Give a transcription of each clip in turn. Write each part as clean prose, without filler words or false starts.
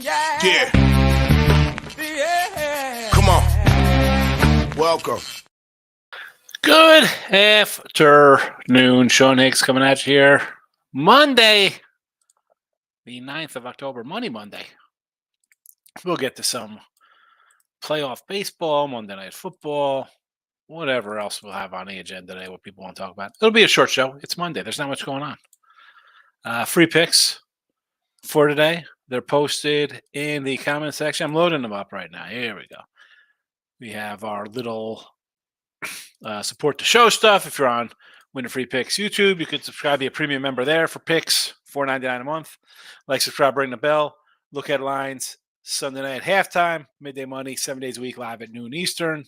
Yeah. Come on. Welcome. Good afternoon. Sean Higgs coming at you here. Monday, the 9th of October, Monday. We'll get to some playoff baseball, Monday Night Football, whatever else we'll have on the agenda today, what people want to talk about. It'll be a short show. It's Monday. There's not much going on. Free picks for today. They're posted in the comment section. I'm loading them up right now. Here we go. We have our little support the show stuff. If you're on Winner Free Picks YouTube, you could subscribe, be a premium member there for picks, $4.99 a month. Like, subscribe, ring the bell, look at lines. Sunday night halftime, midday money, 7 days a week, live at noon Eastern.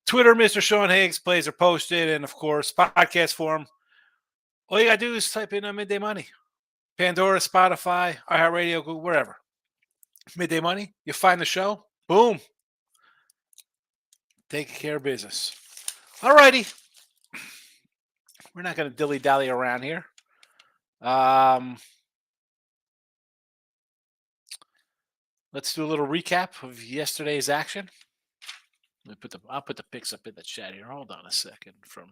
Twitter, Mr. Sean Higgs, plays are posted, and of course, podcast form. All you gotta do is type in midday money. Pandora, Spotify, iHeartRadio, Google, wherever. Midday money, you find the show, boom. Taking care of business. All righty. We're not going to dilly-dally around here. Let's do a little recap of yesterday's action. I'll put the picks up in the chat here. Hold on a second. So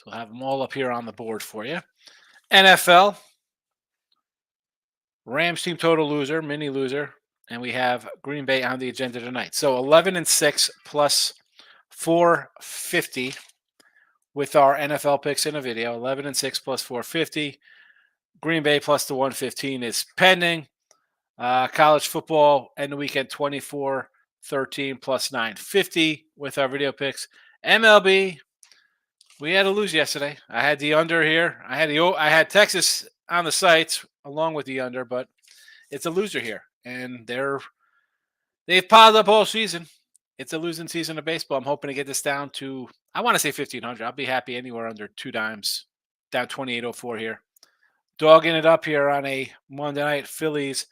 we'll have them all up here on the board for you. NFL. Rams team total loser, mini loser. And we have Green Bay on the agenda tonight. So 11-6 plus 450 with our NFL picks in a video. 11-6 plus 450. Green Bay plus the 115 is pending. College football end the weekend 24-13 plus 950 with our video picks. MLB, we had to lose yesterday. I had the under here. I had Texas on the sites along with the under, but it's a loser here. And they've piled up all season. It's a losing season of baseball. I'm hoping to get this down to, I want to say 1,500. I'll be happy anywhere under 2 dimes. Down 28.04 here. Dogging it up here on a Monday night. Phillies,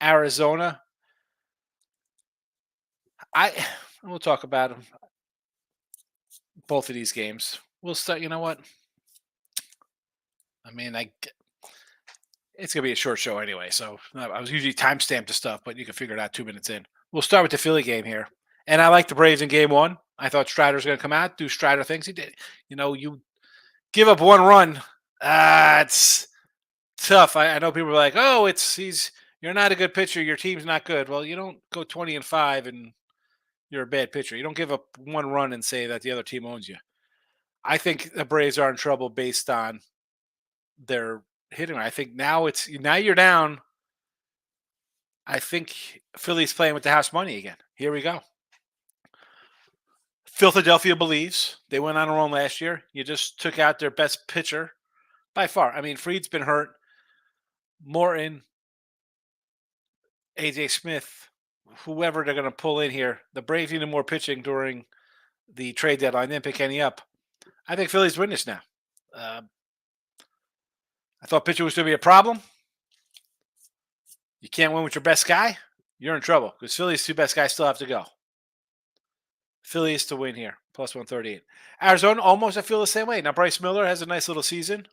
Arizona. We'll talk about them. Both of these games. We'll start, you know what? I mean, it's going to be a short show anyway, so I was usually timestamped the stuff, but you can figure it out 2 minutes in. We'll start with the Philly game here. And I like the Braves in game one. I thought Strider was going to come out, do Strider things. He did. You give up 1 run. It's tough. I know people are like, oh, you're not a good pitcher. Your team's not good. Well, you don't go 20-5 and you're a bad pitcher. You don't give up 1 run and say that the other team owns you. I think the Braves are in trouble based on their hitting. I think now you're down. I think Philly's playing with the house money again. Here we go. Philadelphia believes. They went on a run last year. You just took out their best pitcher by far. I mean, Fried's been hurt. Morton, AJ Smith, whoever they're going to pull in here. The Braves needed more pitching during the trade deadline. Didn't pick any up. I think Philly's win this now. I thought pitching was going to be a problem. You can't win with your best guy. You're in trouble because Philly's 2 best guys still have to go. Philly is to win here, plus 138. Arizona, almost I feel the same way. Now, Bryce Miller has a nice little season.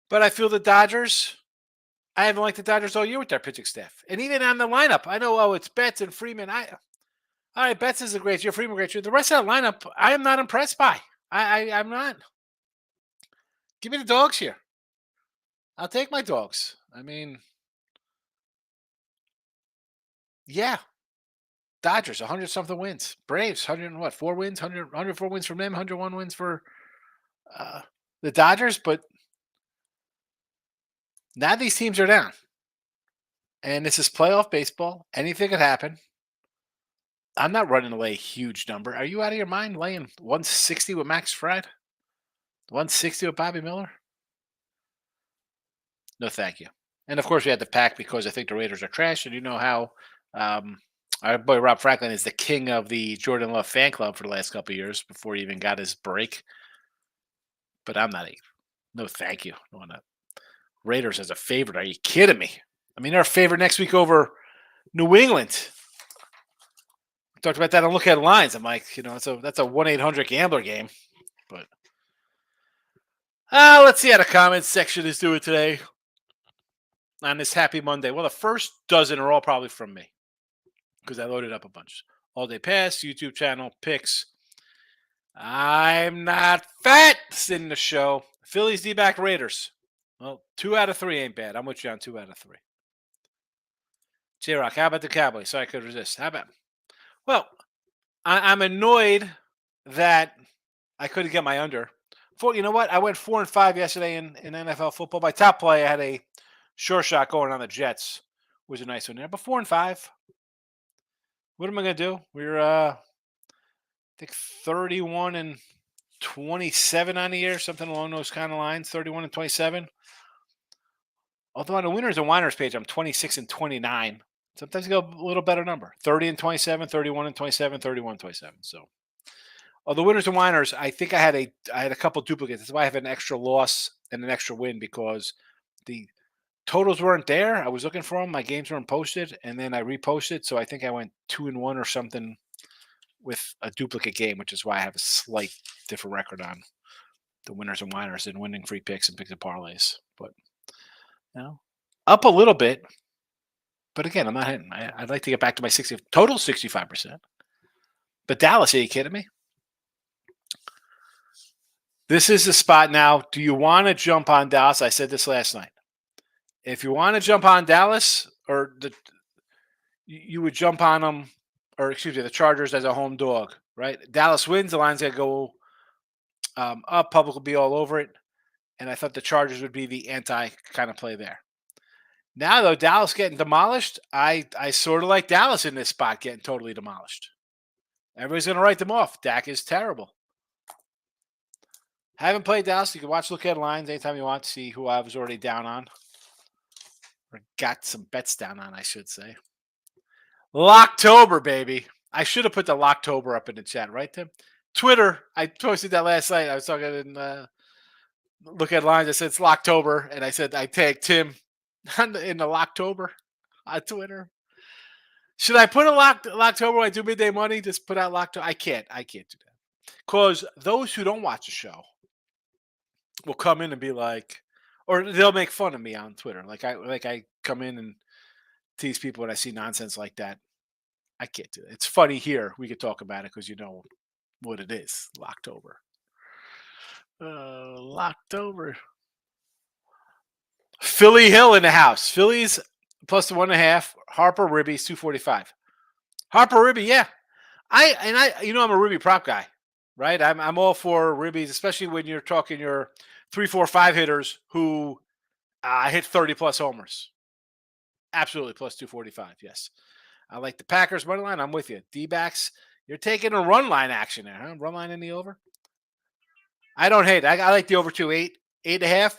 But I feel the Dodgers, I haven't liked the Dodgers all year with their pitching staff. And even on the lineup, I know, it's Betts and Freeman. All right, Betts is a great year, Freeman great year. The rest of that lineup, I am not impressed by. I'm not. Give me the dogs here. I'll take my dogs. I mean, yeah. Dodgers, 100-something wins. Braves, 4 wins? 104 wins from them, 101 wins for the Dodgers. But now these teams are down. And this is playoff baseball. Anything could happen. I'm not running away a huge number. Are you out of your mind laying 160 with Max Fried? 160 with Bobby Miller? No, thank you. And, of course, we had the pack because I think the Raiders are trash. And you know how our boy Rob Franklin is the king of the Jordan Love fan club for the last couple of years before he even got his break. But I'm not. No, thank you. No, not. Raiders as a favorite. Are you kidding me? I mean, they're a favorite next week over New England. We talked about that on Look at Lines. I'm like, that's a 1-800 gambler game. But let's see how the comments section is doing today. on this happy Monday? Well, the first dozen are all probably from me because I loaded up a bunch. All Day Pass, YouTube channel, picks. I'm not fat in the show. Phillies, D-back, Raiders. Well, 2 out of 3 ain't bad. I'm with you on 2 out of 3. J-Rock, how about the Cowboys? So I could resist. How about? Well, I'm annoyed that I couldn't get my under. You know what? I went 4-5 yesterday in NFL football. My top play, I had a sure shot going on the Jets. Was a nice one there. But 4-5. What am I going to do? We're, I think 31-27 on the year, something along those kind of lines. 31-27. Although on the winners and whiners page, I'm 26-29. Sometimes you go a little better number. 30-27, 31-27, 31-27. So, the winners and whiners, I think I had a couple duplicates. That's why I have an extra loss and an extra win because the totals weren't there. I was looking for them. My games weren't posted, and then I reposted. So I think I went 2-1 or something with a duplicate game, which is why I have a slight different record on the winners and whiners and winning free picks and picks and parlays. But up a little bit. But again, I'm not hitting. I'd like to get back to my 65%. But Dallas, are you kidding me? This is the spot now. Do you want to jump on Dallas? I said this last night. If you want to jump on Dallas, you would jump on them, the Chargers as a home dog, right? Dallas wins, the line's going to go up. Public will be all over it. And I thought the Chargers would be the anti kind of play there. Now, though, Dallas getting demolished, I sort of like Dallas in this spot getting totally demolished. Everybody's going to write them off. Dak is terrible. Haven't played Dallas. You can look at lines anytime you want to see who I was already down on. Or got some bets down on, I should say. Locktober, baby. I should have put the Locktober up in the chat, right, Tim? Twitter, I posted that last night. I was talking in look at lines. I said it's Locktober, and I said I tagged Tim in the Locktober on Twitter. Should I put a Locktober when I do midday money? Just put out Locktober? I can't do that. Because those who don't watch the show will come in and be like, or they'll make fun of me on Twitter. Like I come in and tease people when I see nonsense like that. I can't do it. It's funny here. We could talk about it because you know what it is. Locktober. Locktober. Philly Hill in the house. Phillies plus the 1.5. Harper Ribby's 245. Harper Ribby, yeah. I'm a Ribby prop guy, right? I'm all for Ribbies, especially when you're talking your 3, 4, 5 hitters who hit 30 plus homers. Absolutely, plus 245. Yes, I like the Packers money line. I'm with you. D-backs, you're taking a run line action there, huh? Run line in the over. I don't hate it. I like the over 8.5.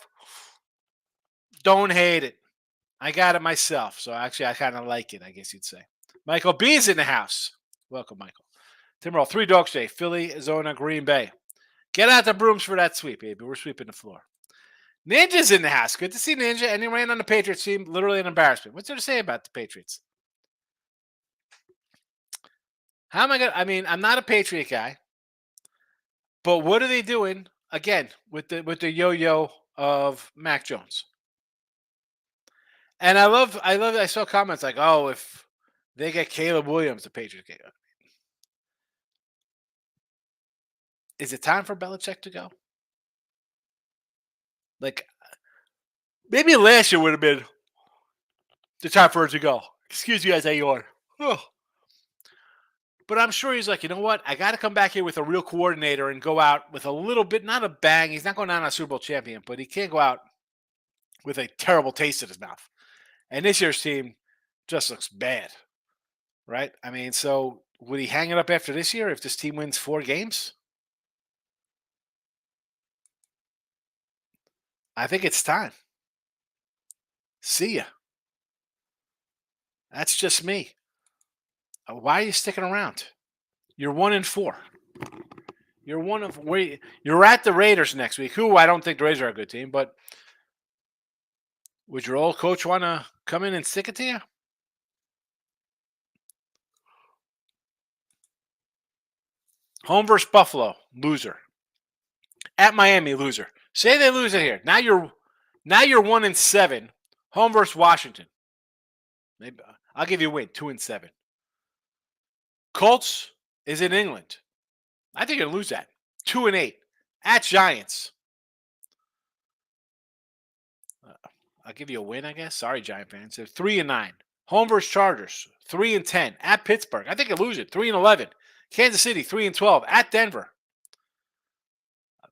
Don't hate it. I got it myself, so actually I kind of like it. I guess you'd say. Michael B's in the house. Welcome, Michael. Timberwolf, 3 dogs today. Philly, Arizona, Green Bay. Get out the brooms for that sweep, baby. We're sweeping the floor. Ninja's in the house. Good to see Ninja. And he ran on the Patriots team. Literally an embarrassment. What's there to say about the Patriots? How am I going to... I mean, I'm not a Patriot guy. But what are they doing, again, with the yo-yo of Mac Jones? And I saw comments like, oh, if they get Caleb Williams, the Patriots get... Is it time for Belichick to go? Like, maybe last year would have been the time for it to go. Excuse you as I yawn. But I'm sure he's like, you know what? I got to come back here with a real coordinator and go out with a little bit, not a bang. He's not going down a Super Bowl champion, but he can't go out with a terrible taste in his mouth. And this year's team just looks bad, right? I mean, so would he hang it up after this year if this team wins 4 games? I think it's time. See ya. That's just me. Why are you sticking around? You're 1-4. You're at the Raiders next week, who I don't think the Raiders are a good team, but would your old coach want to come in and stick it to you? Home versus Buffalo, loser. At Miami, loser. Say they lose it here. Now you're 1-7. Home versus Washington. Maybe I'll give you a win, 2-7. Colts is in England. I think you're gonna lose that. 2-8 at Giants. I'll give you a win, I guess. Sorry, Giant fans. They're 3-9. Home versus Chargers, 3-10 at Pittsburgh. I think you'll lose it. 3-11. Kansas City, 3-12 at Denver.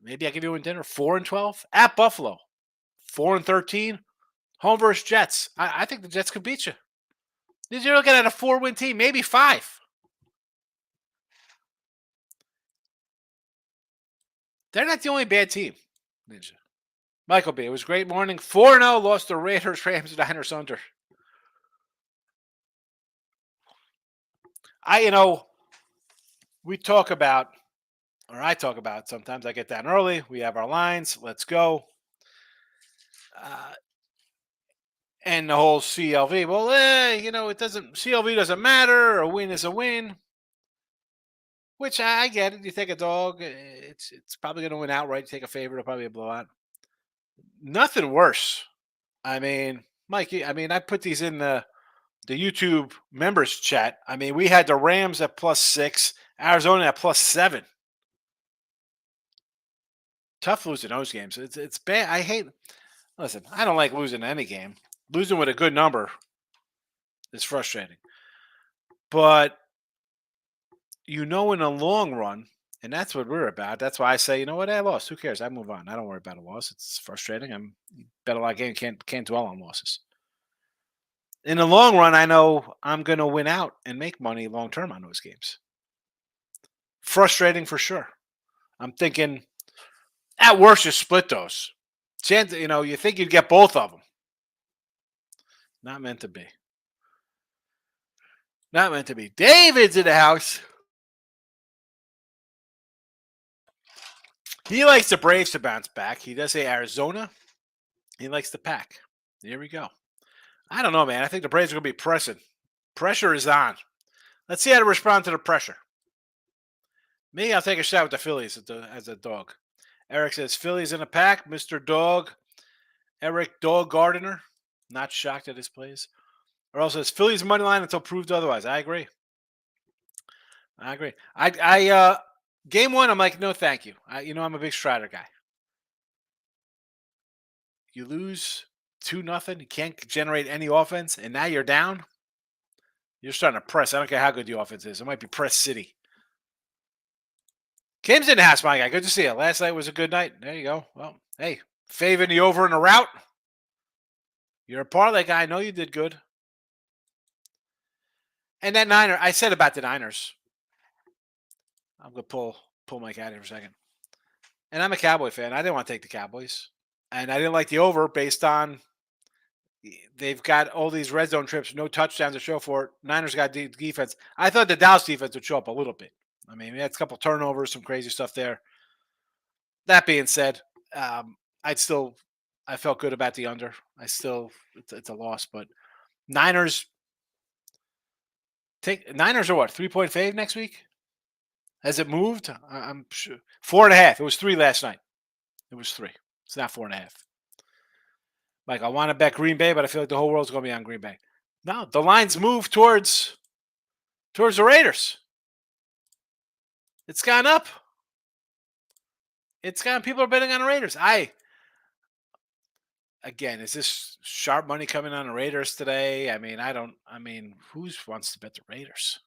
Maybe I'll give you a win Denver. 4-12 at Buffalo. 4-13. Home versus Jets. I think the Jets could beat you. You're looking at a 4-win team, maybe 5. They're not the only bad team. Ninja. Michael B. It was a great morning. 4-0, lost the Raiders, Rams, Niners under. We talk about, or I talk about, sometimes I get down early. We have our lines. Let's go. And the whole CLV. Well, CLV doesn't matter. A win is a win. Which I get it. You take a dog, it's probably going to win outright. Take a favorite, it'll probably be a blowout. Nothing worse. I mean, Mike, I put these in the YouTube members chat. I mean, we had the Rams at +6, Arizona at +7. Tough losing those games. It's bad. Listen, I don't like losing any game. Losing with a good number is frustrating. But in the long run, and that's what we're about. That's why I say, you know what, I lost. Who cares? I move on. I don't worry about a loss. It's frustrating. I'm bet a lot of games. Can't dwell on losses. In the long run, I know I'm going to win out and make money long term on those games. Frustrating for sure. I'm thinking, at worst, you split those. Chance, you think you'd get both of them. Not meant to be. Not meant to be. David's in the house. He likes the Braves to bounce back. He does say Arizona. He likes the pack. Here we go. I don't know, man. I think the Braves are going to be pressing. Pressure is on. Let's see how to respond to the pressure. Me, I'll take a shot with the Phillies as a dog. Eric says, Phillies in a pack. Mr. Dog. Eric Dog Gardiner. Not shocked at his plays. Earl says, Phillies money line until proved otherwise. I agree. Game one, I'm like, no, thank you. I'm a big Strider guy. You lose 2-0. You can't generate any offense, and now you're down. You're starting to press. I don't care how good the offense is. It might be press city. Kim's in the house, my guy. Good to see you. Last night was a good night. There you go. Well, hey, favoring the over and the route. You're a parlay guy. I know you did good. And that Niner, I said about the Niners. I'm going to pull Mike out here for a second. And I'm a Cowboy fan. I didn't want to take the Cowboys. And I didn't like the over based on they've got all these red zone trips, no touchdowns to show for it. Niners got defense. I thought the Dallas defense would show up a little bit. I mean, we had a couple turnovers, some crazy stuff there. That being said, I felt good about the under. It's a loss, but Niners are what, 3-point fave next week? Has it moved? I'm sure 4.5. It was 3 last night. It was 3. It's not 4.5. Like, I want to bet Green Bay, but I feel like the whole world's going to be on Green Bay. No, the lines move towards the Raiders. It's gone up. People are betting on the Raiders. Again, is this sharp money coming on the Raiders today? Who wants to bet the Raiders?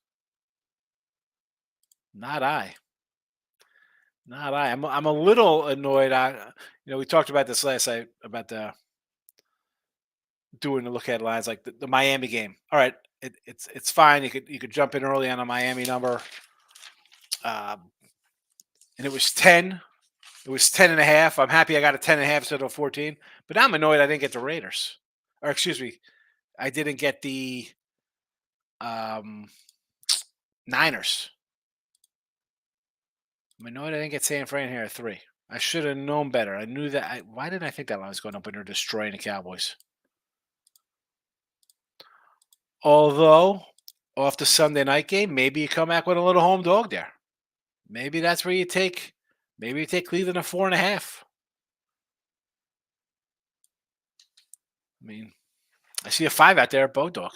Not I. I'm a little annoyed. We talked about this last night about doing the look ahead lines, like the Miami game. All right, it's fine. You could jump in early on a Miami number, and it was 10. It was 10.5. I'm happy I got a 10.5 instead of a 14. But I'm annoyed I didn't get the Raiders, or excuse me, I didn't get the Niners. I'm annoyed I didn't get San Fran here at 3. I should have known better. I knew that. Why didn't I think that line was going up when they're destroying the Cowboys? Although, off the Sunday night game, maybe you come back with a little home dog there. Maybe that's where you take. Maybe you take Cleveland at 4.5. I mean, I see a 5 out there, Bodog.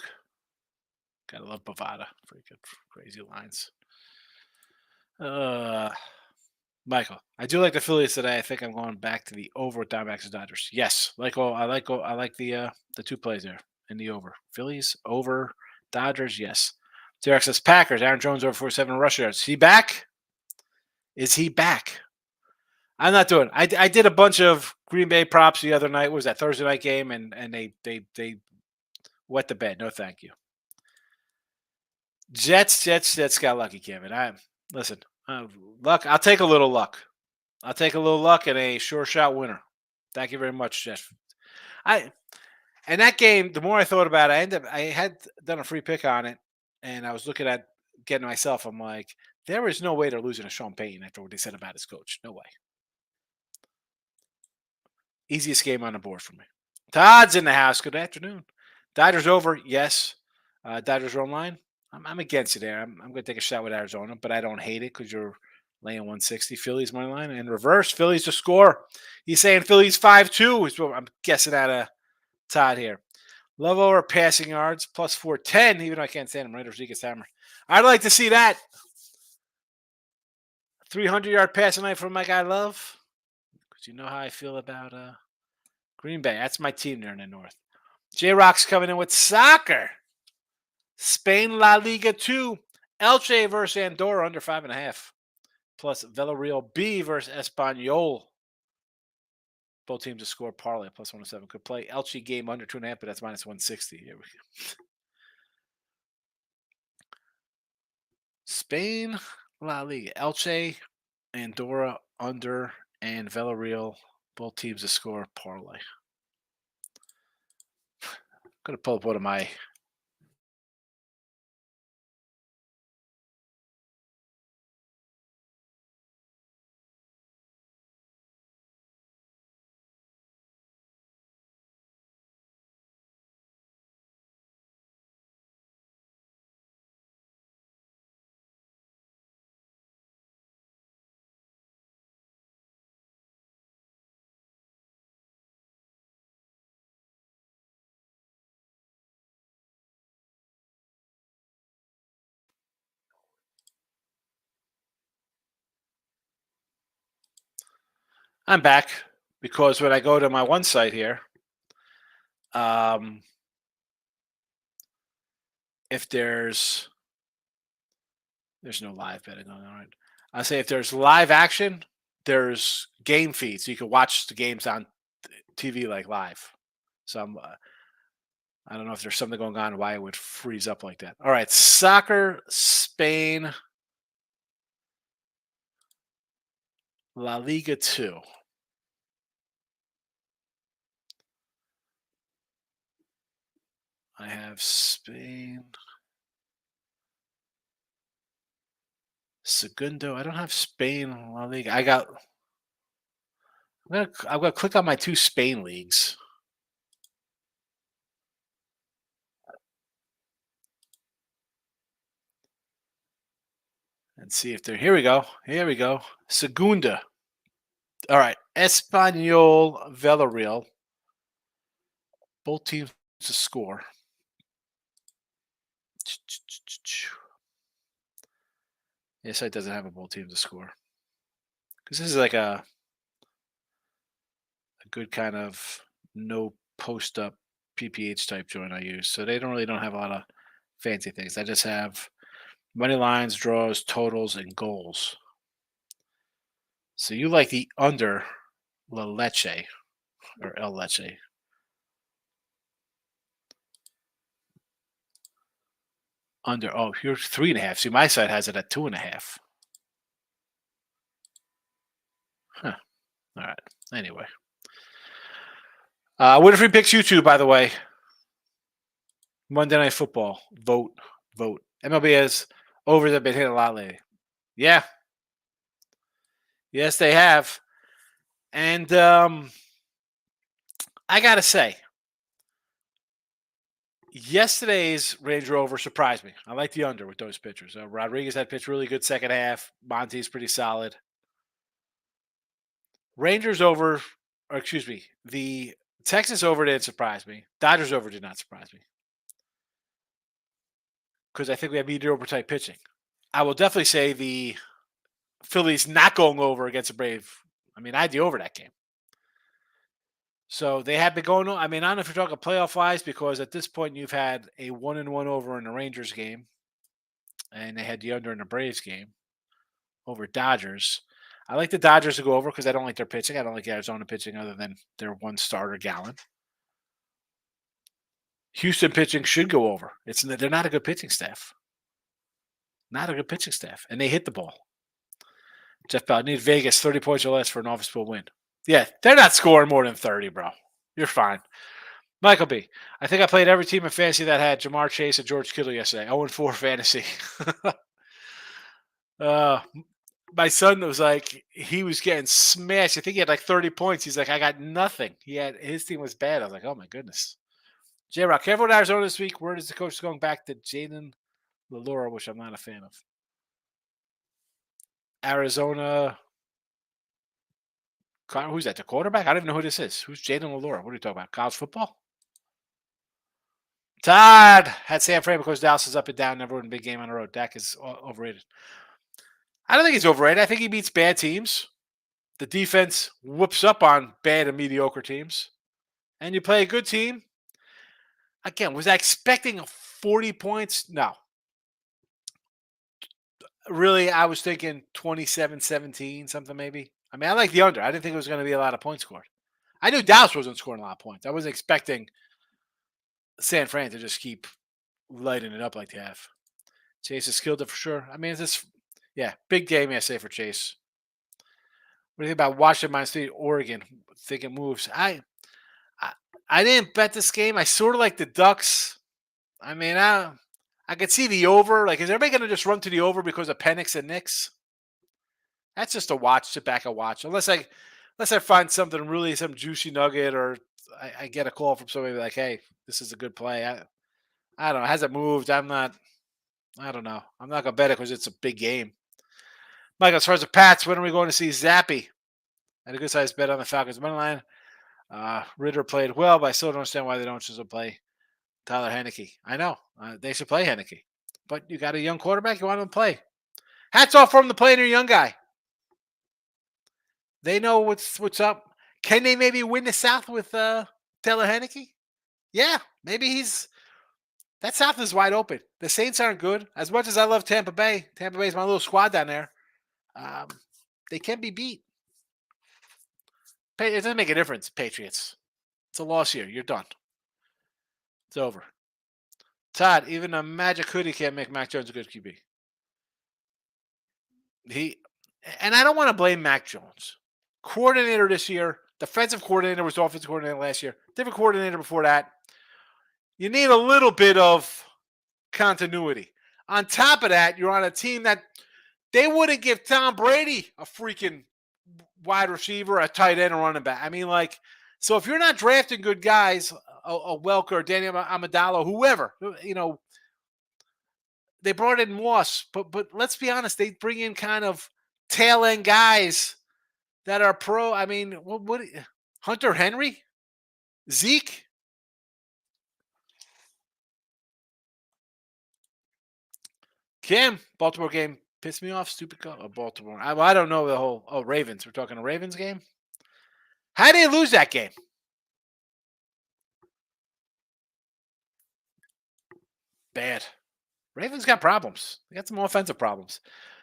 Gotta love Bovada. Pretty good, crazy lines. Uh, Michael, I do like the Phillies today. I think I'm going back to the over with Diamondbacks and Dodgers. Yes, I like the two plays there in the over. Phillies over Dodgers. Yes. Derek says Packers. Aaron Jones over 47 rush yards. Is he back? Is he back? I'm not doing. I did a bunch of Green Bay props the other night. What was that Thursday night game? And they wet the bed. No, thank you. Jets got lucky, Kevin. I listen. Luck. I'll take a little luck. I'll take a little luck and a sure shot winner. Thank you very much, Jeff. I and that game. The more I thought about it, I had done a free pick on it, and I was looking at getting myself. I'm like, there is no way they're losing to Sean Payton after what they said about his coach. No way. Easiest game on the board for me. Todd's in the house. Good afternoon. Dodgers over. Yes. Dodgers are online. I'm against it there. I'm going to take a shot with Arizona, but I don't hate it because you're laying 160. Phillies money line and reverse. Phillies to score. He's saying Phillies 5-2 is what I'm guessing out of Todd here. Love over passing yards plus 410. Even though I can't stand him. Right, Rodriguez hammer. I'd like to see that. 300-yard passing night from my guy Love. Because you know how I feel about Green Bay. That's my team there in the north. J Rock's coming in with soccer. Spain La Liga 2. Elche versus Andorra under 5.5. Plus Villarreal B versus Espanyol. Both teams to score parlay plus 107. Could play Elche game under 2.5, but that's minus 160. Here we go. Spain La Liga. Elche, Andorra under, and Villarreal. Both teams to score parlay. I'm going to pull up one of my. I'm back because when I go to my one site here, if there's no live betting going on. Right? I say if there's live action, there's game feeds, so you can watch the games on TV like live. So I don't know if there's something going on why it would freeze up like that. All right, soccer, Spain, La Liga 2. I have Spain. Segundo. I don't have Spain La Liga. I'm gonna click on my two Spain leagues. And see if they're here we go. Here we go. Segunda. All right. Espanyol Villarreal. Both teams to score. Yes, it doesn't have a both teams to score. Because this is like a good kind of no post up PPH type joint I use. So they don't have a lot of fancy things. I just have money lines, draws, totals, and goals. So you like the under La Leche or El Leche. Under, oh, here's 3.5. See, my side has it at 2.5. Huh. All right. Anyway. Winfrey picks YouTube, by the way. Monday Night Football. Vote. MLB has overs have been hit a lot lately. Yeah. Yes, they have. And I got to say, yesterday's Range Rover surprised me. I like the under with those pitchers. Rodriguez had pitched really good second half. Monty's pretty solid. Rangers over, or excuse me, the Texas over didn't surprise me. Dodgers over did not surprise me because I think we have mediocre type pitching. I will definitely say the Phillies not going over against a Brave. I mean, I had the over that game. So they have been going. I mean, I don't know if you're talking playoff wise because at this point you've had a 1-1 over in the Rangers game, and they had the under in the Braves game over Dodgers. I like the Dodgers to go over because I don't like their pitching. I don't like Arizona pitching other than their one starter Gallon. Houston pitching should go over. They're not a good pitching staff. Not a good pitching staff, and they hit the ball. Jeff Bell, I need Vegas 30 points or less for an office pool win. Yeah, they're not scoring more than 30, bro. You're fine. Michael B. I think I played every team in fantasy that had Jamar Chase and George Kittle yesterday. 0-4 fantasy. My son was like, he was getting smashed. I think he had like 30 points. He's like, I got nothing. His team was bad. I was like, oh my goodness. J Rock, careful with Arizona this week. Word is the coach is going back to Jaden LaLura, which I'm not a fan of. Arizona. Who's that? The quarterback? I don't even know who this is. Who's Jaden LaLura? What are you talking about? College football? Todd had San Fran because Dallas is up and down. Never won a big game on the road. Dak is overrated. I don't think he's overrated. I think he beats bad teams. The defense whoops up on bad and mediocre teams. And you play a good team. Again, was I expecting 40 points? No. Really, I was thinking 27-17, something maybe. I mean, I like the under. I didn't think it was going to be a lot of points scored. I knew Dallas wasn't scoring a lot of points. I wasn't expecting San Fran to just keep lighting it up like they have. Chase has killed it for sure. I mean, big game yesterday for Chase. What do you think about Washington minus 3, Oregon? Think it moves. I didn't bet this game. I sort of like the Ducks. I mean, I could see the over. Like, is everybody going to just run to the over because of Penix and Knicks? That's just a watch. Sit back and watch. Unless I find something really, some juicy nugget, or I get a call from somebody like, hey, this is a good play. I don't know. Has it moved? I don't know. I'm not going to bet it because it's a big game. Mike, as far as the Pats, when are we going to see Zappy? I had a good sized bet on the Falcons money line. Ritter played well, but I still don't understand why they don't just play Tyler Heineke. I know. They should play Heineke. But you got a young quarterback, you want him to play. Hats off for him to play in your young guy. They know what's up. Can they maybe win the South with Taylor Heineke? Yeah, maybe that South is wide open. The Saints aren't good. As much as I love Tampa Bay is my little squad down there. They can be beat. It doesn't make a difference, Patriots. It's a loss here. You're done. It's over. Todd, even a magic hoodie can't make Mac Jones a good QB. And I don't want to blame Mac Jones. Coordinator this year, defensive coordinator was offensive coordinator last year, different coordinator before that. You need a little bit of continuity. On top of that, you're on a team that they wouldn't give Tom Brady a freaking wide receiver, a tight end, or running back. I mean, like, so if you're not drafting good guys, a Welker, Danny Amendola, whoever, they brought in Moss, but let's be honest, they bring in kind of tail end guys that are pro. I mean, what Hunter Henry, Zeke. Cam, Baltimore game pissed me off. Stupid Baltimore. I don't know the whole. Oh, Ravens. We're talking a Ravens game. How did they lose that game? Bad. Ravens got problems. They got some offensive problems.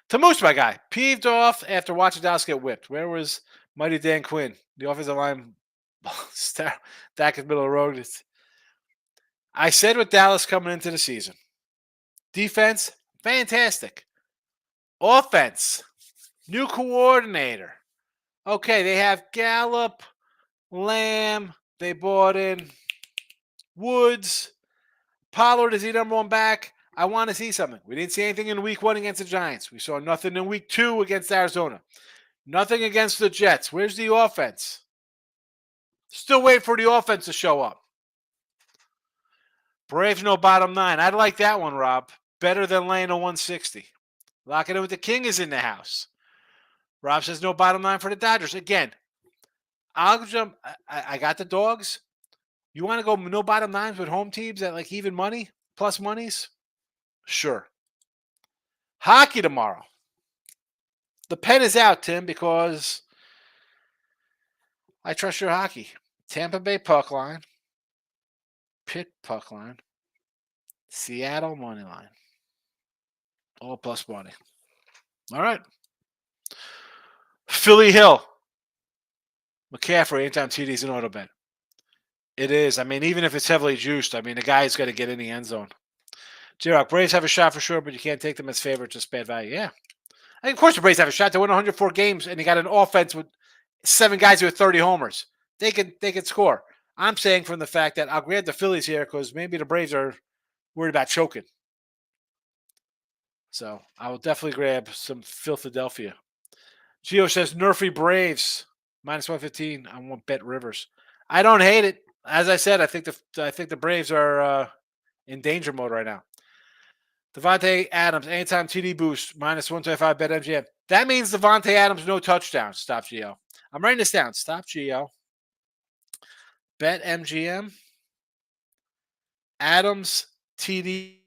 Tamoose, my guy, peeved off after watching Dallas get whipped. Where was Mighty Dan Quinn? The offensive line, back in the middle of the road. I said with Dallas coming into the season, defense, fantastic. Offense, new coordinator. Okay, they have Gallup, Lamb. They bought in Woods. Pollard is the number one back. I want to see something. We didn't see anything in week 1 against the Giants. We saw nothing in week 2 against Arizona. Nothing against the Jets. Where's the offense? Still waiting for the offense to show up. Braves no bottom 9. I'd like that one, Rob. Better than laying a 160. Locking in with the King is in the house. Rob says no bottom 9 for the Dodgers. Again, I'll jump. I got the dogs. You want to go no bottom nines with home teams at like even money, plus monies? Sure. Hockey tomorrow. The pen is out, Tim, because I trust your hockey. Tampa Bay puck line, Pitt puck line, Seattle money line. All plus money. All right. Philly Hill. McCaffrey, anytime TD's an auto bet. It is. I mean, even if it's heavily juiced, I mean, the guy's got to get in the end zone. J-Rock, Braves have a shot for sure, but you can't take them as favorites. Just bad value. Yeah. I mean, of course, the Braves have a shot. They win 104 games, and they got an offense with 7 guys who have 30 homers. They can score. I'm saying from the fact that I'll grab the Phillies here because maybe the Braves are worried about choking. So I will definitely grab some Philadelphia. Gio says Nerfy Braves minus 115. I won't bet Rivers. I don't hate it. As I said, I think the Braves are in danger mode right now. Devontae Adams, anytime TD boost, minus 125 bet MGM. That means Devontae Adams, no touchdowns. Stop Gio. I'm writing this down. Stop Gio. Bet MGM. Adams TD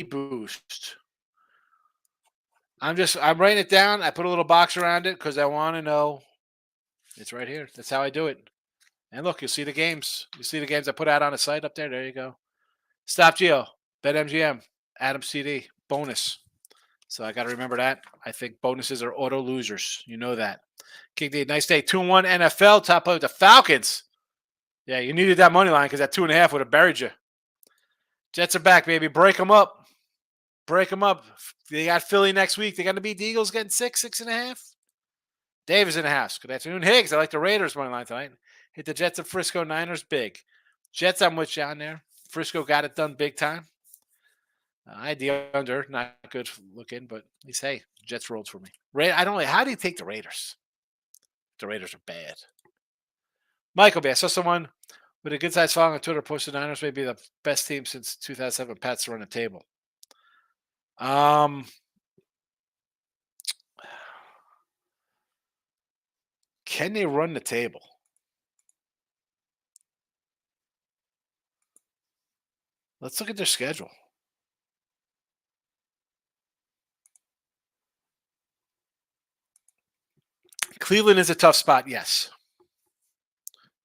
boost. I'm writing it down. I put a little box around it because I want to know. It's right here. That's how I do it. And look, you'll see the games. You see the games I put out on the site up there. There you go. Stop Geo. Bet MGM. Adams CD. Bonus. So I got to remember that. I think bonuses are auto losers. You know that. King D, nice day. 2-1 NFL. Top play with the Falcons. Yeah, you needed that money line because that 2.5 would have buried you. Jets are back, baby. Break them up. Break them up. They got Philly next week. They got to beat the Eagles getting 6.5. Dave is in the house. Good afternoon, Higgs. I like the Raiders money line tonight. Hit the Jets of Frisco. Niners big. Jets, I'm with you on there. Frisco got it done big time. I had the under, not good looking, but at least, hey, Jets rolled for me. I don't know. How do you take the Raiders? The Raiders are bad. Michael B. I saw someone with a good size following on Twitter posted Niners may be the best team since 2007. Pats to run the table. Can they run the table? Let's look at their schedule. Cleveland is a tough spot, yes.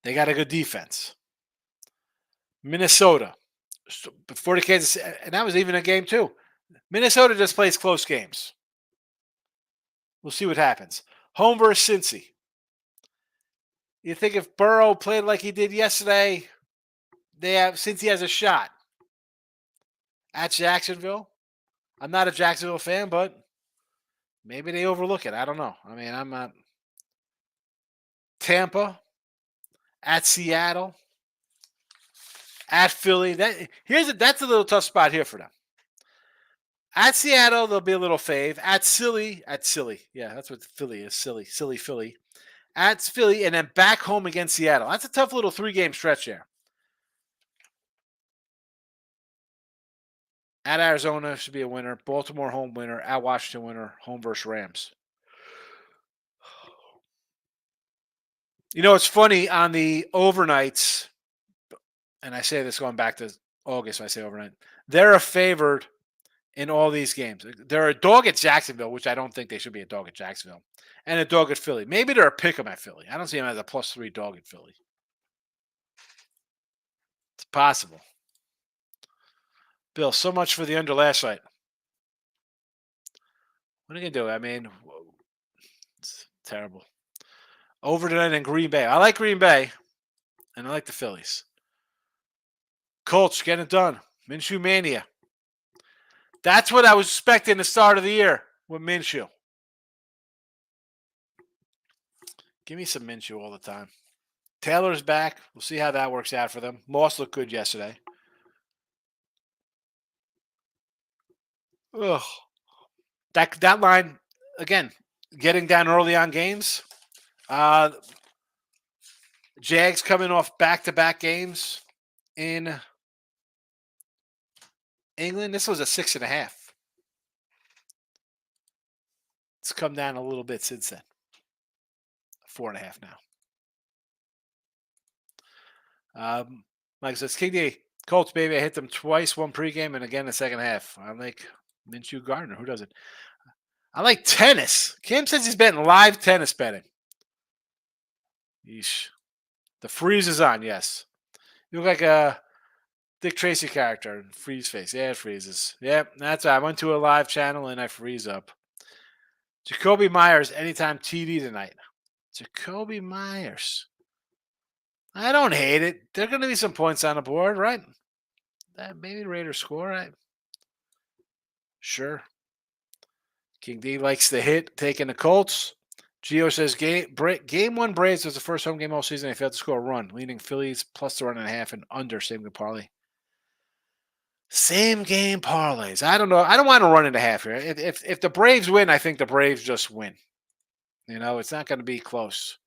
They got a good defense. Minnesota. Before the Kansas, and that was even a game too. Minnesota just plays close games. We'll see what happens. Home versus Cincy. You think if Burrow played like he did yesterday, Cincy has a shot. At Jacksonville. I'm not a Jacksonville fan, but maybe they overlook it. I don't know. I mean, I'm not. Tampa. At Seattle. At Philly. That's a little tough spot here for them. At Seattle, they'll be a little fave. At Silly. Yeah, that's what Philly is. Silly Philly. At Philly, and then back home against Seattle. That's a tough little 3-game stretch there. At Arizona should be a winner. Baltimore home winner. At Washington winner. Home versus Rams. You know, it's funny on the overnights, and I say this going back to August when I say overnight, they're a favored in all these games. They're a dog at Jacksonville, which I don't think they should be a dog at Jacksonville, and a dog at Philly. Maybe they're a pick 'em at Philly. I don't see them as a +3 dog at Philly. It's possible. Bill, so much for the under last night. What are you going to do? I mean, it's terrible. Over tonight in Green Bay. I like Green Bay, and I like the Phillies. Colts, getting it done. Minshew Mania. That's what I was expecting the start of the year with Minshew. Give me some Minshew all the time. Taylor's back. We'll see how that works out for them. Moss looked good yesterday. Ugh. That line, again, getting down early on games. Jags coming off back-to-back games in England. This was a 6.5. It's come down a little bit since then. 4.5 now. Mike says, King D, Colts, baby. I hit them twice, one pregame and again in the second half. I like Minshew Gardner. Who doesn't? I like tennis. Cam says he's betting live tennis betting. Yeesh. The freeze is on, yes. You look like a Dick Tracy character. Freeze face. Yeah, it freezes. Yep, that's right. I went to a live channel and I freeze up. Jacoby Myers, anytime TD tonight. Jacoby Myers. I don't hate it. There are going to be some points on the board, right? Maybe the Raiders score, right? Sure. King D likes the hit, taking the Colts. Gio says game one Braves was the first home game all season. They failed to score a run, leading Phillies plus the 1.5 and under. Same game parlay. Same game parlays. I don't know. I don't want to run into half here. If the Braves win, I think the Braves just win. It's not going to be close.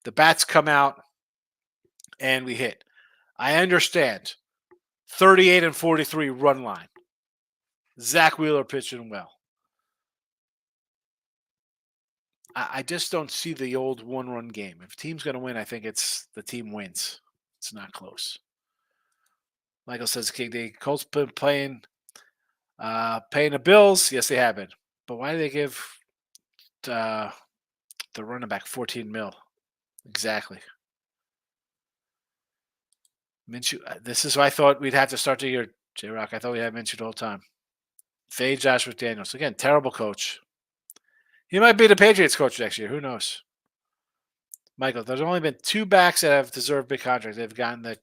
The bats come out and we hit. I understand. 38 and 43 run line. Zach Wheeler pitching well. I just don't see the old one-run game. If a team's going to win, I think it's the team wins. It's not close. Michael says, King D, Colts been paying the bills. Yes, they have been. But why do they give the running back 14 mil? Exactly. Minshew. This is why I thought we'd have to start the year, J-Rock. I thought we had Minshew the whole time. Fade Josh McDaniels. Again, terrible coach. He might be the Patriots coach next year. Who knows? Michael, there's only been 2 backs that have deserved big contracts. They've gotten the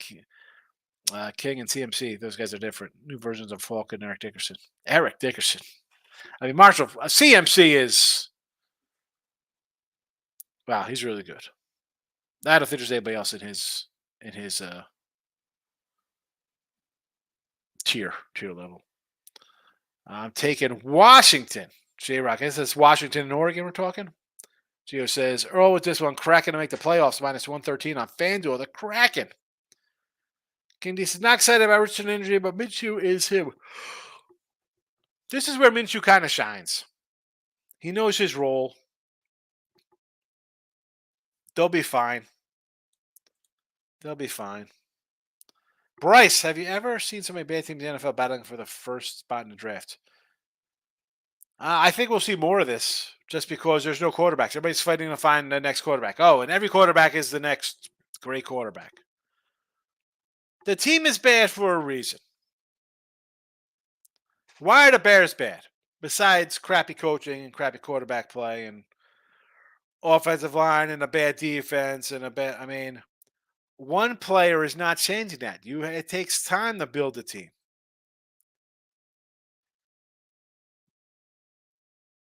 King and CMC. Those guys are different. New versions of Falk and Eric Dickerson. Eric Dickerson. I mean, Marshall, CMC is, wow, he's really good. I don't think there's anybody else in his tier level. I'm taking Washington. J-Rock. This is Washington and Oregon we're talking. Gio says, Earl with this one, Kraken to make the playoffs, minus 113 on FanDuel. The Kraken. King D says, not excited about Richardson injury, but Minshew is him. This is where Minshew kind of shines. He knows his role. They'll be fine. They'll be fine. Bryce, have you ever seen somebody bad team in the NFL battling for the first spot in the draft? I think we'll see more of this just because there's no quarterbacks. Everybody's fighting to find the next quarterback. Oh, and every quarterback is the next great quarterback. The team is bad for a reason. Why are the Bears bad? Besides crappy coaching and crappy quarterback play and offensive line and a bad defense and one player is not changing that. It takes time to build a team.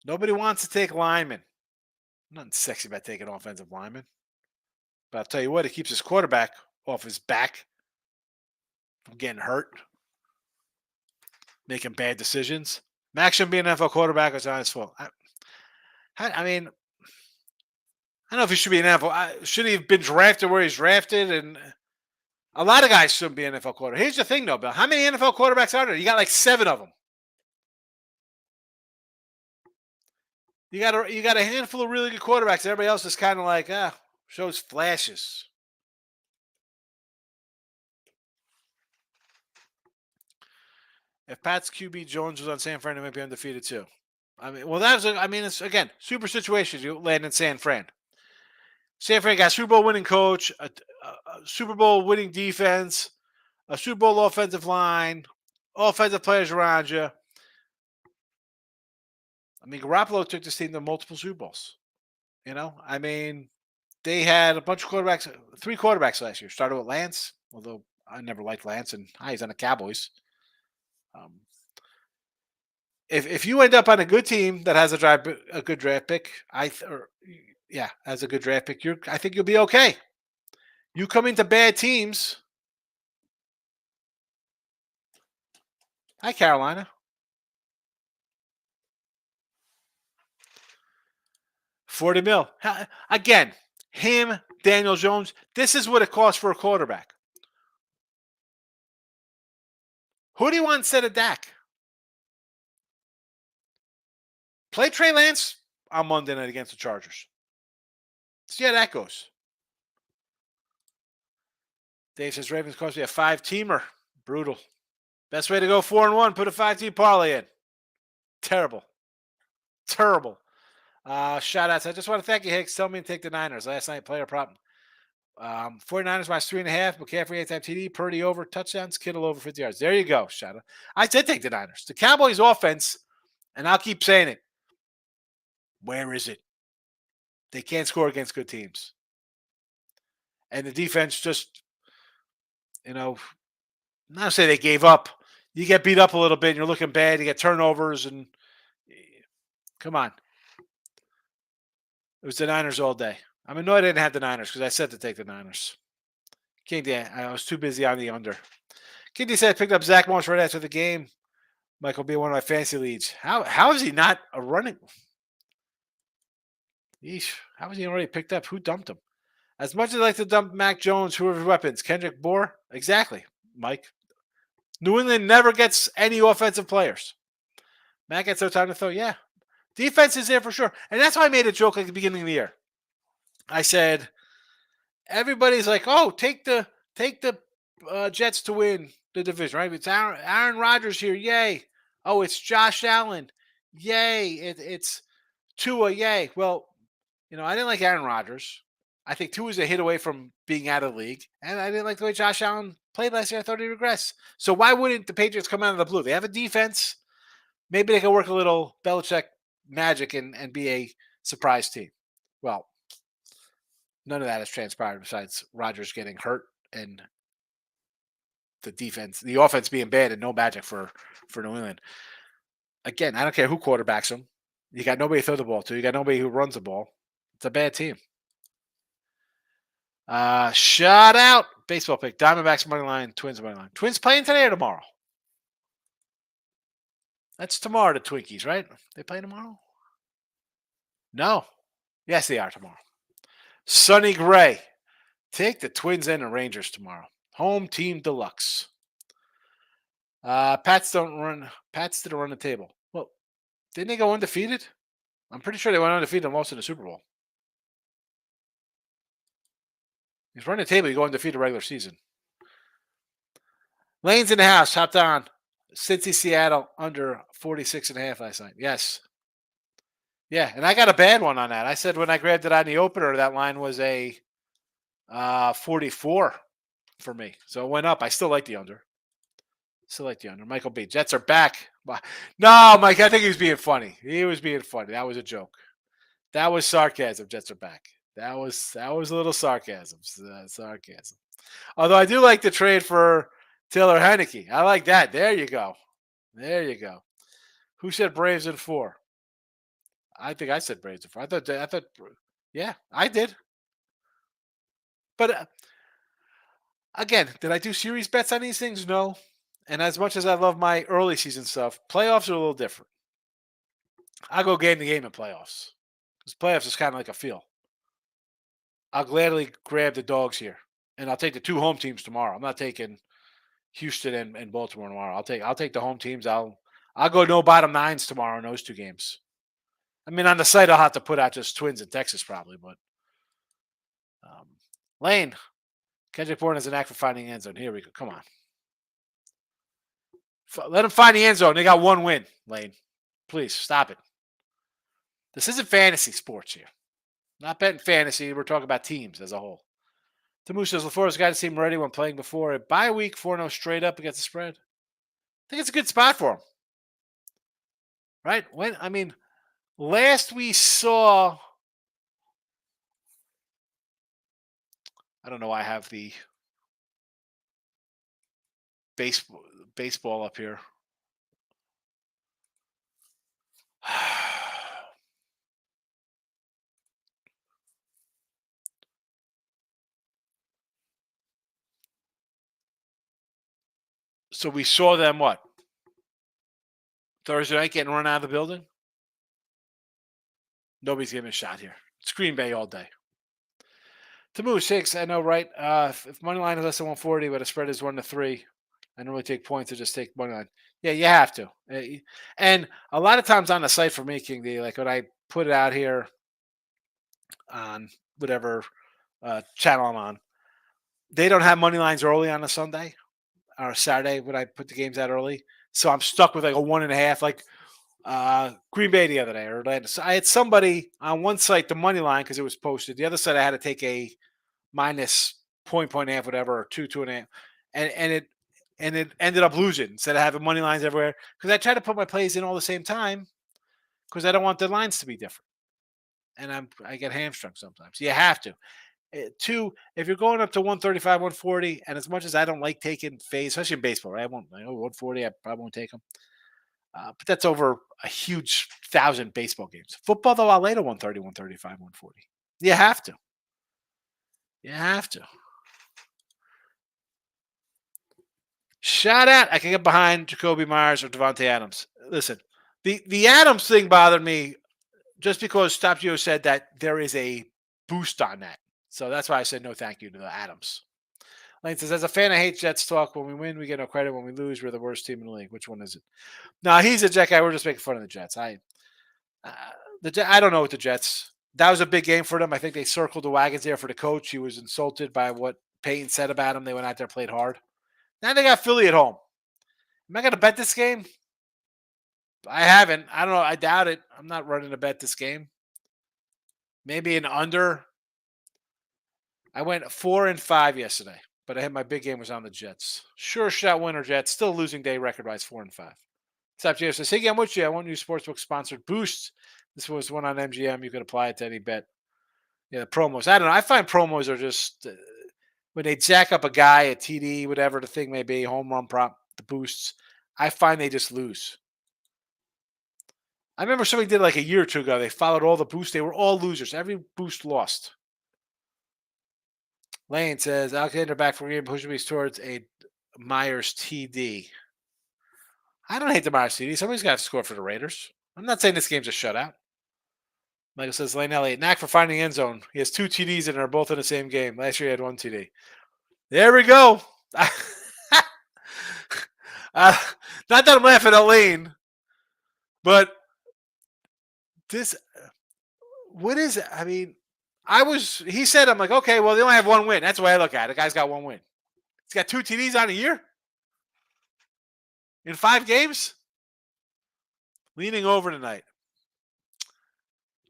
Nobody wants to take linemen. Nothing sexy about taking offensive linemen. But I'll tell you what, it keeps his quarterback off his back from getting hurt, making bad decisions. Max shouldn't be an NFL quarterback. It's not his fault. I don't know if he should be an NFL. Should he have been drafted where he's drafted? And a lot of guys shouldn't be an NFL quarterback. Here's the thing, though, Bill. How many NFL quarterbacks are there? You got like 7 of them. You got a handful of really good quarterbacks. Everybody else is kind of like, shows flashes. If Pat's QB Jones was on San Fran, he might be undefeated too. It's again super situations. You land in San Fran. San Fran got Super Bowl winning coach, a Super Bowl winning defense, a Super Bowl offensive line, offensive players around you. Garoppolo took this team to multiple Super Bowls. They had a bunch of quarterbacks, 3 quarterbacks last year. Started with Lance, although I never liked Lance, and he's on the Cowboys. If you end up on a good team that has a good draft pick, has a good draft pick, I think you'll be okay. You come into bad teams. Hi, Carolina. 40 mil. Again, him, Daniel Jones. This is what it costs for a quarterback. Who do you want instead of Dak? Play Trey Lance on Monday night against the Chargers. See how that goes. Dave says Ravens cost me a 5-teamer. Brutal. Best way to go 4-1, put a 5-team parlay in. Terrible. Shout outs. I just want to thank you, Higgs. Tell me to take the Niners. Last night, player prop. 49ers minus 3.5. McCaffrey 8-time TD. Purdy over touchdowns. Kittle over 50 yards. There you go. Shout out. I did take the Niners. The Cowboys offense, and I'll keep saying it. Where is it? They can't score against good teams. And the defense just, not to say they gave up. You get beat up a little bit and you're looking bad. You get turnovers and come on. It was the Niners all day. I'm annoyed I didn't have the Niners because I said to take the Niners. I was too busy on the under. Kindy said picked up Zach Moss right after the game. Michael be one of my fantasy leads. How is he not a running? Yeesh. How was he already picked up? Who dumped him? As much as I like to dump Mac Jones, who are his weapons? Kendrick Bourne? Exactly, Mike. New England never gets any offensive players. Mac gets no time to throw. Yeah. Defense is there for sure. And that's why I made a joke at the beginning of the year. I said, everybody's like, oh, take the Jets to win the division, right? It's Aaron Rodgers here. Yay. Oh, it's Josh Allen. Yay. It's Tua. Yay. Well, I didn't like Aaron Rodgers. I think Tua was a hit away from being out of the league. And I didn't like the way Josh Allen played last year. I thought he regressed. So why wouldn't the Patriots come out of the blue? They have a defense. Maybe they can work a little Belichick magic and be a surprise team. Well, none of that has transpired besides Rodgers getting hurt and the offense being bad and no magic for New England. Again, I don't care who quarterbacks them. You got nobody to throw the ball to. You got nobody who runs the ball. It's a bad team. Shout out. Baseball pick. Diamondbacks money line. Twins money line. Twins playing today or tomorrow? That's tomorrow, the Twinkies, right? They play tomorrow? No. Yes, they are tomorrow. Sonny Gray. Take the Twins and the Rangers tomorrow. Home team deluxe. Pats didn't run the table. Well, didn't they go undefeated? I'm pretty sure they went undefeated and lost in the Super Bowl. He's running the table, you go undefeated regular season. Lane's in the house, hopped on. Cincy, Seattle, under 46.5 last night. Yes. Yeah, and I got a bad one on that. I said when I grabbed it on the opener, that line was a 44 for me. So it went up. I still like the under. Michael B. Jets are back. No, Mike, I think he was being funny. He was being funny. That was a joke. That was sarcasm. Jets are back. That was a little sarcasm. Although I do like the trade for Taylor Heineke. I like that. There you go. Who said Braves in 4? I think I said Braves in 4. I thought. Yeah, I did. But again, did I do series bets on these things? No. And as much as I love my early season stuff, playoffs are a little different. I'll go game to game in playoffs. Because playoffs is kind of like a feel. I'll gladly grab the dogs here. And I'll take the 2 home teams tomorrow. I'm not taking Houston and Baltimore tomorrow. I'll take the home teams. I'll go no bottom 9s tomorrow in those 2 games. I mean, on the site, I'll have to put out just Twins in Texas probably. But Lane, Kendrick Bourne has an act for finding end zone. Here we go. Come on. Let them find the end zone. They got 1 win, Lane. Please, stop it. This isn't fantasy sports here. Not betting fantasy. We're talking about teams as a whole. Tamu says LaFleur's got to seem ready when playing before a bye week 4-0 straight up against the spread. I think it's a good spot for him. Right? Last we saw, I don't know why I have the baseball up here. So we saw them what? Thursday night getting run out of the building? Nobody's giving a shot here. It's Green Bay all day. Tamu 6, I know, right? If money line is less than 140, but a spread is 1-3, I normally take points or just take money line. Yeah, you have to. And a lot of times on the site for me, King D, like when I put it out here on whatever channel I'm on, they don't have money lines early on a Sunday or a Saturday when I put the games out early. So I'm stuck with like a 1.5, like Green Bay the other day or Atlanta. So I had somebody on one site, the money line, because it was posted. The other side, I had to take a minus point and a half, whatever, or 2.5, and it ended up losing instead of having money lines everywhere because I try to put my plays in all the same time because I don't want the lines to be different, and I get hamstrung sometimes. You have to. Two, if you're going up to 135, 140, and as much as I don't like taking fades, especially in baseball, right? I won't. 140, I probably won't take them. But that's over a huge 1,000 baseball games. Football, though, I'll lay to 130, 135, 140. You have to. You have to. Shout out. I can get behind Jacoby Myers or Devontae Adams. Listen, the Adams thing bothered me just because Stop Geo said that there is a boost on that. So that's why I said no thank you to the Adams. Lane says, as a fan, I hate Jets talk. When we win, we get no credit. When we lose, we're the worst team in the league. Which one is it? No, he's a Jet guy. We're just making fun of the Jets. I don't know what the Jets. That was a big game for them. I think they circled the wagons there for the coach. He was insulted by what Peyton said about him. They went out there, played hard. Now they got Philly at home. Am I going to bet this game? I haven't. I don't know. I doubt it. I'm not running to bet this game. Maybe an under. I went 4-5 yesterday, but I had my big game was on the Jets. Sure shot winner Jets. Still losing day record-wise 4-5. Top Geo says, hey, I'm with you. I want new sportsbook sponsored boosts. This was one on MGM. You could apply it to any bet. Yeah, the promos. I don't know. I find promos are just when they jack up a guy, a TD, whatever the thing may be, home run prop, the boosts. I find they just lose. I remember somebody did like a year or two ago. They followed all the boosts. They were all losers. Every boost lost. Lane says, Alexander back from game pushing me towards a Myers TD. I don't hate the Myers TD. Somebody's got to score for the Raiders. I'm not saying this game's a shutout. Michael says, Lane Elliott, knack for finding end zone. He has 2 TDs and they're both in the same game. Last year he had 1 TD. There we go. Not that I'm laughing at Lane, but this, what is it? I mean, he said, I'm like, okay, well, they only have 1 win. That's the way I look at it. The guy's got 1 win. He's got 2 TDs on a year in 5 games. Leaning over tonight.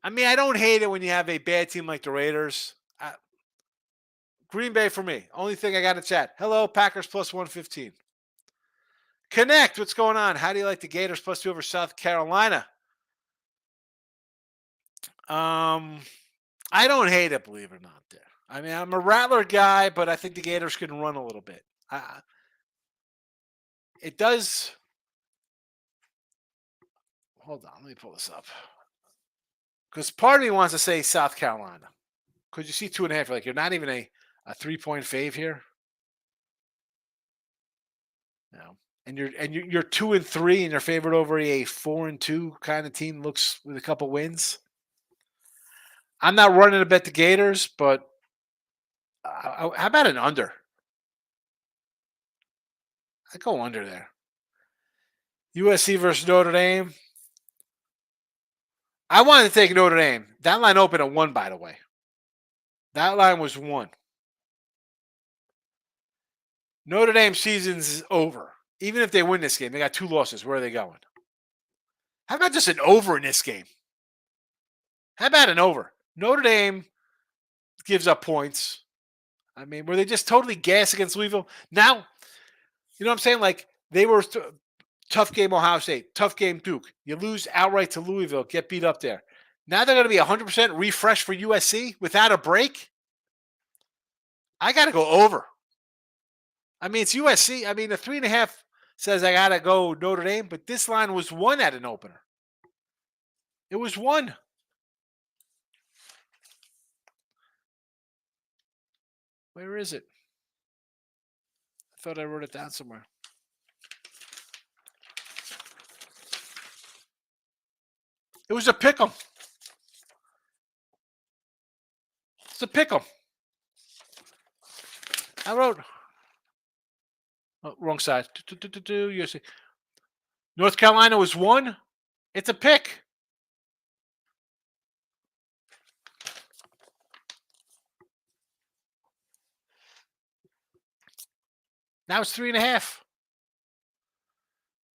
I mean, I don't hate it when you have a bad team like the Raiders. Green Bay for me. Only thing I got in chat. Hello, Packers plus 115. Connect. What's going on? How do you like the Gators plus 2 over South Carolina? I don't hate it, believe it or not. There. I mean, I'm a Rattler guy, but I think the Gators can run a little bit. It does. Hold on. Let me pull this up. Because part of me wants to say South Carolina. Because you see 2.5, like you're not even a 3-point fave here. No. And you're 2-3 and you're favored over a 4-2 kind of team looks with a couple wins. I'm not running to bet the Gators, but how about an under? I go under there. USC versus Notre Dame. I wanted to take Notre Dame. That line opened at 1, by the way. That line was 1. Notre Dame season's over. Even if they win this game, they got 2 losses. Where are they going? How about just an over in this game? How about an over? Notre Dame gives up points. I mean, were they just totally gassed against Louisville? Now, you know what I'm saying? Like, they were tough game Ohio State, tough game Duke. You lose outright to Louisville, get beat up there. Now they're going to be 100% refreshed for USC without a break? I got to go over. I mean, it's USC. I mean, the 3.5 says I got to go Notre Dame, but this line was 1 at an opener. It was 1. Where is it? I thought I wrote it down somewhere. It was a pick 'em. It's a pick 'em. I wrote. Oh, wrong side. USC. North Carolina was 1. It's a pick. Now it's 3.5.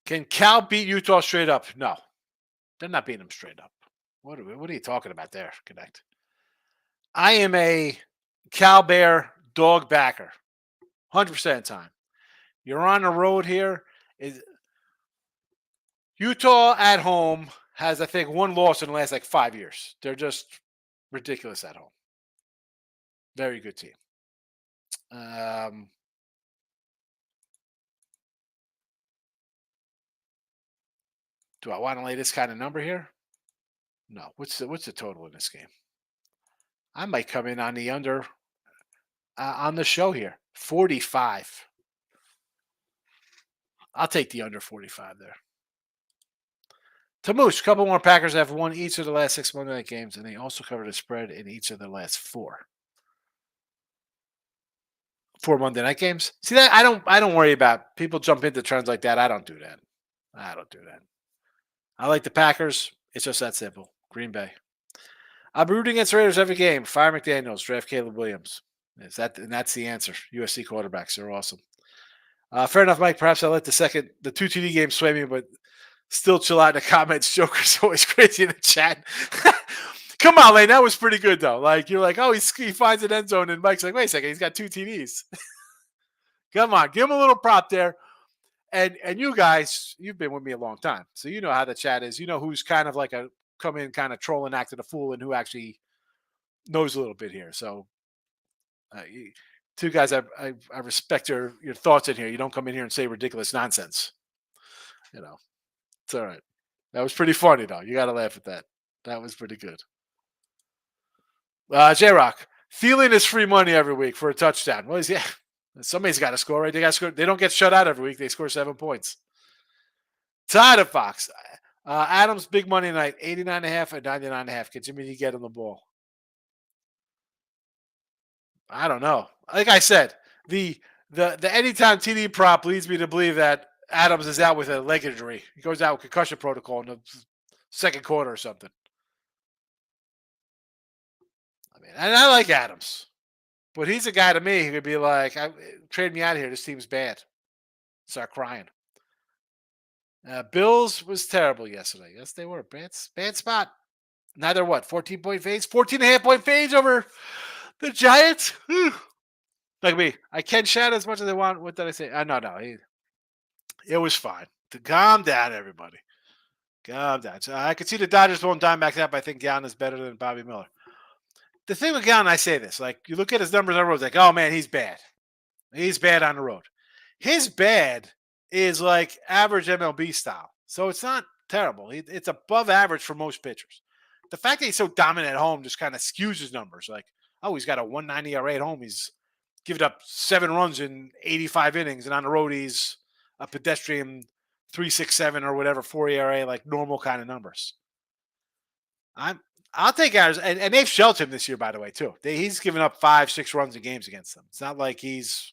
Can Cal beat Utah straight up? No, they're not beating them straight up. What are you talking about there, Connect? I am a Cal Bear dog backer, 100% of the time. You're on the road here. Is Utah at home has, I think, one loss in the last like 5 years. They're just ridiculous at home. Very good team. Do I want to lay this kind of number here? No. What's the total in this game? I might come in on the under on the show here. 45. I'll take the under 45 there. Tamoosh, a couple more Packers have won each of the last 6 Monday night games, and they also covered a spread in each of the last four Monday night games. See that I don't worry about people jump into trends like that. I don't do that. I like the Packers. It's just that simple. Green Bay. I'm rooting against the Raiders every game. Fire McDaniels, draft Caleb Williams. And that's the answer. USC quarterbacks, they're awesome. Fair enough, Mike. Perhaps I let the two TD games sway me, but still chill out in the comments. Joker's always crazy in the chat. Come on, Lane. That was pretty good, though. Like, you're like, oh, he finds an end zone, and Mike's like, wait a second, he's got two TDs. Come on, give him a little prop there. And you guys, you've been with me a long time, so you know how the chat is. You know who's kind of like a come in, kind of troll and acting a fool, and who actually knows a little bit here. So, two guys, I respect your thoughts in here. You don't come in here and say ridiculous nonsense. You know, it's all right. That was pretty funny, though. You got to laugh at that. That was pretty good. J Rock, Thielen is free money every week for a touchdown. Well, yeah, somebody's got to score, right? They got to score. They don't get shut out every week. They score 7 points. Tied of Fox. Adams, big money night, 89.5 and 99.5. Can Jimmy get on the ball? I don't know. Like I said, the anytime TD prop leads me to believe that Adams is out with a leg injury. He goes out with concussion protocol in the second quarter or something. I mean, and I like Adams, but he's a guy to me who could be like, trade me out of here. This team's bad. Start crying. Bills was terrible yesterday. Yes, they were. Bad spot. Neither what? 14-point fades? 14.5-point fades over the Giants? Like me. I can shout as much as I want. What did I say? No. It was fine. Calm down, everybody. Calm down. So I could see the Dodgers won't dime back up. I think Gallen is better than Bobby Miller. The thing with Gallen, I say this. Like, you look at his numbers on the road, like, oh, man, he's bad. He's bad on the road. His bad is like average MLB style. So it's not terrible. It's above average for most pitchers. The fact that he's so dominant at home just kind of skews his numbers. Like, oh, he's got a 190 ERA at home. He's given up 7 runs in 85 innings. And on the road, he's a pedestrian 3.67 or whatever, 4 ERA, like normal kind of numbers. I'll take ours. And they've shelled him this year, by the way, too. He's given up 5-6 runs in games against them. It's not like he's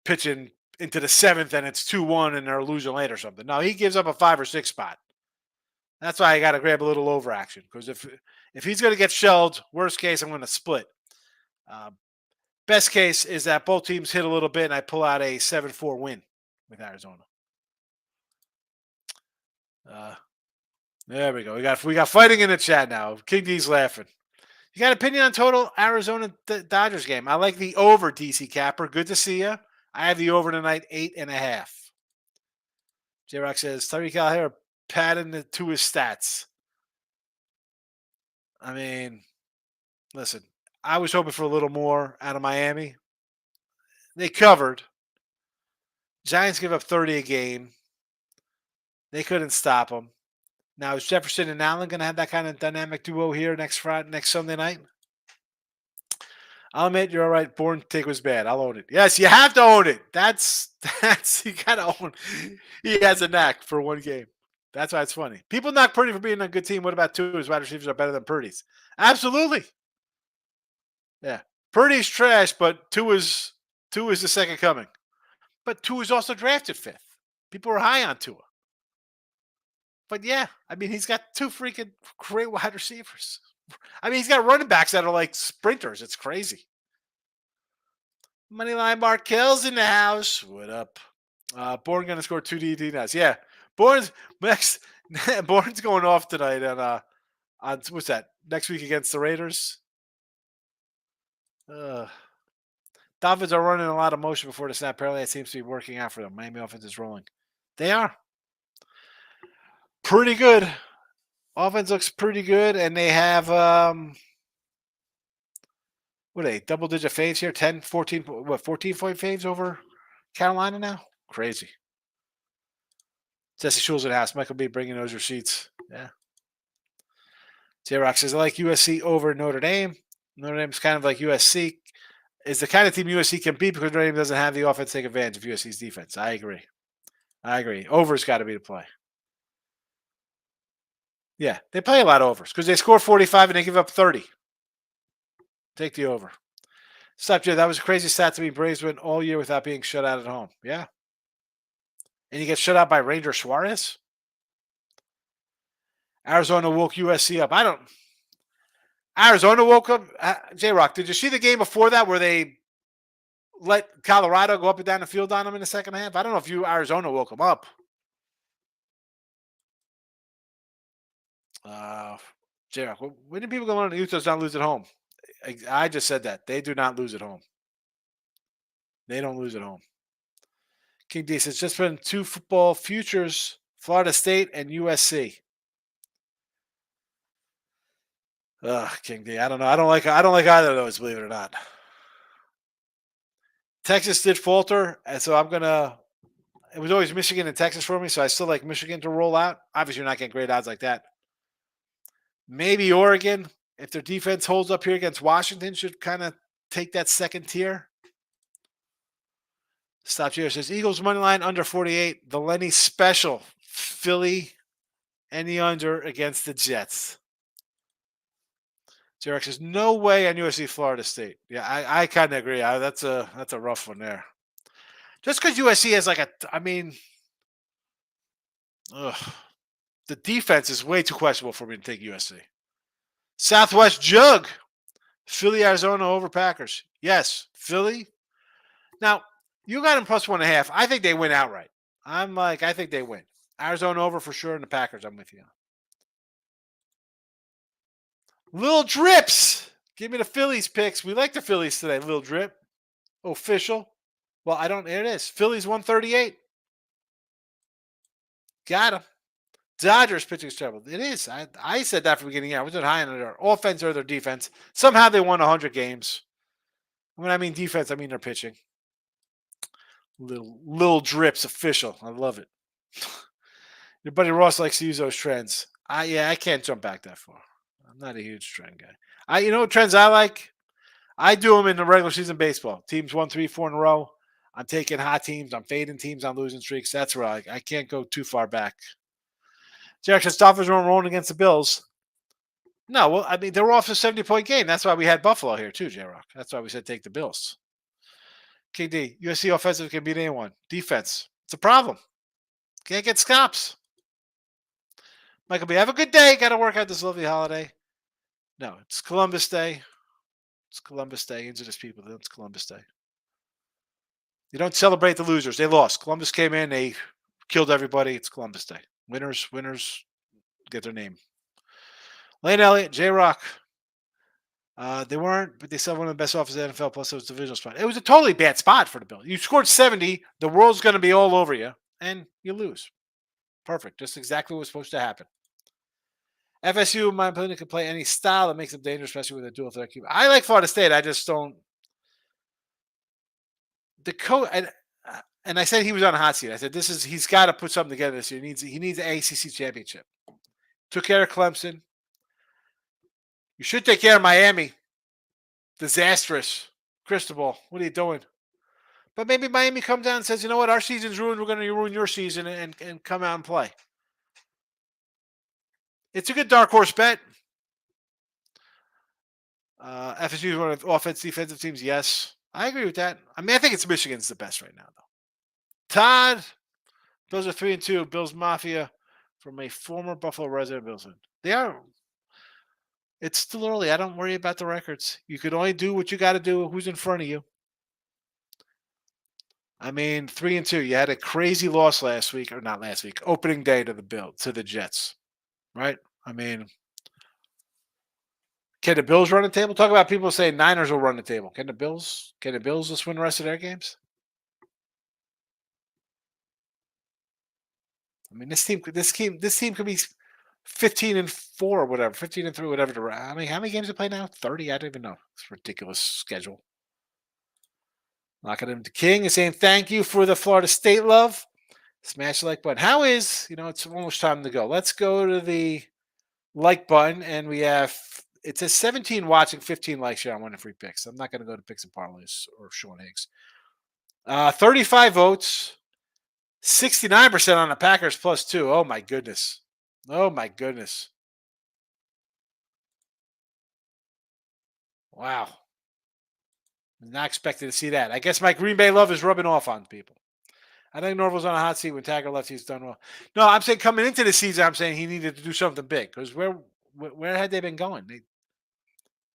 pitching into the 7th and it's 2-1 and they're losing late or something. No, he gives up a 5 or 6 spot. That's why I got to grab a little over action, because if he's going to get shelled, worst case, I'm going to split. Best case is that both teams hit a little bit and I pull out a 7-4 win with Arizona. There we go. We got fighting in the chat now. King D's laughing. You got an opinion on total Arizona Dodgers game? I like the over, DC Capper. Good to see you. I have the over tonight, 8.5. J-Rock says, Tyreek Hill padding to his stats. I mean, listen, I was hoping for a little more out of Miami. They covered. Giants give up 30 a game. They couldn't stop them. Now, is Jefferson and Allen going to have that kind of dynamic duo here next Sunday night? I'll admit you're all right. Born take was bad. I'll own it. Yes, you have to own it. That's you gotta own. He has a knack for one game. That's why it's funny. People knock Purdy for being a good team. What about Tua's wide receivers are better than Purdy's? Absolutely. Yeah. Purdy's trash, but Tua's the second coming. But Tua's also drafted 5th. People are high on Tua. But yeah, I mean, he's got 2 freaking great wide receivers. I mean, he's got running backs that are like sprinters. It's crazy. Moneyline Markel's in the house. What up? Bourne going to score 2 DD now. Yeah. Bourne's next. Bourne's going off tonight on what's that? Next week against the Raiders. Dolphins are running a lot of motion before the snap. Apparently, it seems to be working out for them. Miami offense is rolling. They are pretty good. Offense looks pretty good, and they have what are they? Double-digit faves here. 10, 14, 14-point faves over Carolina now. Crazy. Jesse Schul's in the house. Michael B. bringing those receipts. Yeah. J-Rock says, I like USC over Notre Dame. Notre Dame's kind of like USC. Is the kind of team USC can beat because Notre Dame doesn't have the offense to take advantage of USC's defense. I agree. Over's got to be the play. Yeah, they play a lot of overs because they score 45 and they give up 30. Take the over. Stop, Jay. That was a crazy stat to me. Braves went all year without being shut out at home. Yeah. And you get shut out by Ranger Suarez? Arizona woke USC up. Arizona woke up. J-Rock, did you see the game before that where they let Colorado go up and down the field on them in the second half? I don't know if Arizona woke them up. J-Rock, when do people go on? Utah does not lose at home? I just said that. They do not lose at home. They don't lose at home. King D says, just been 2 football futures, Florida State and USC. King D. I don't know. I don't like either of those, believe it or not. Texas did falter, and so it was always Michigan and Texas for me, so I still like Michigan to roll out. Obviously, you're not getting great odds like that. Maybe Oregon, if their defense holds up here against Washington, should kind of take that second tier. Stop here. Says Eagles money line under 48. The Lenny special. Philly any under against the Jets. Jarek says no way on USC Florida State. Yeah, I kind of agree. That's a rough one there. Just because USC has the defense is way too questionable for me to take USC. Southwest Jug. Philly, Arizona over Packers. Yes, Philly. Now, you got them plus 1.5. I think they win outright. I think they win. Arizona over for sure, and the Packers, I'm with you. Little Drips. Give me the Phillies picks. We like the Phillies today, Little Drip. Official. Well, there it is. Phillies 138. Got him. Dodgers pitching is terrible. It is. I said that from the beginning. I wasn't high on their offense or their defense. Somehow they won 100 games. When I mean defense, I mean their pitching. Little Drips official. I love it. Your buddy Ross likes to use those trends. I can't jump back that far. I'm not a huge trend guy. You know what trends I like? I do them in the regular season baseball. Teams 1, 3, 4 in a row. I'm taking hot teams. I'm fading teams on losing streaks. That's where I can't go too far back. Jackson Dolphins weren't rolling against the Bills. No, well, they were off a 70-point game. That's why we had Buffalo here too, J-Rock. That's why we said take the Bills. King D, USC offensive can beat anyone. Defense, it's a problem. Can't get stops. Michael B, have a good day. Got to work out this lovely holiday. No, it's Columbus Day. It's Columbus Day. Indigenous people, it's Columbus Day. You don't celebrate the losers. They lost. Columbus came in. They killed everybody. It's Columbus Day. Winners get their name. Lane Elliott, J-Rock. They weren't, but they still one of the best offenses in the NFL, plus it was a divisional spot. It was a totally bad spot for the Bills. You scored 70. The world's going to be all over you, and you lose. Perfect. Just exactly what was supposed to happen. FSU, in my opinion, can play any style that makes them dangerous, especially with a dual threat keeper. I like Florida State. I just don't. The coach, and I said he was on a hot seat. I said he's got to put something together this year. He needs an ACC championship. Took care of Clemson. You should take care of Miami. Disastrous. Cristobal, what are you doing? But maybe Miami comes down and says, you know what, our season's ruined. We're going to ruin your season and come out and play. It's a good dark horse bet. FSU is one of the offense defensive teams. Yes, I agree with that. I think it's Michigan's the best right now, though. Todd, Bills are 3-2. Bills Mafia from a former Buffalo resident. Bills. They are. It's still early. I don't worry about the records. You can only do what you got to do. Who's in front of you? I mean, 3-2. You had a crazy loss last week, or not last week, opening day to the Jets, right? I mean, can the Bills run the table? Talk about people saying Niners will run the table. Can the Bills? Can the Bills just win the rest of their games? I mean, this team could be 15-4 or whatever, 15-3, whatever. I mean, how many games they play now? 30. I don't even know. It's a ridiculous schedule. Knocking him to King and saying thank you for the Florida State love. Smash the like button. How is, it's almost time to go. Let's go to the like button, and we have, it says 17 watching, 15 likes here on winning free picks. I'm not going to go to picks and parlays or Sean Higgs. 35 votes, 69% on the Packers +2. Oh my goodness. Oh my goodness. Wow. Not expecting to see that. I guess my Green Bay love is rubbing off on people. I think Norval's on a hot seat when Taggart left. He's done well. No, I'm saying coming into the season, I'm saying he needed to do something big because where had they been going?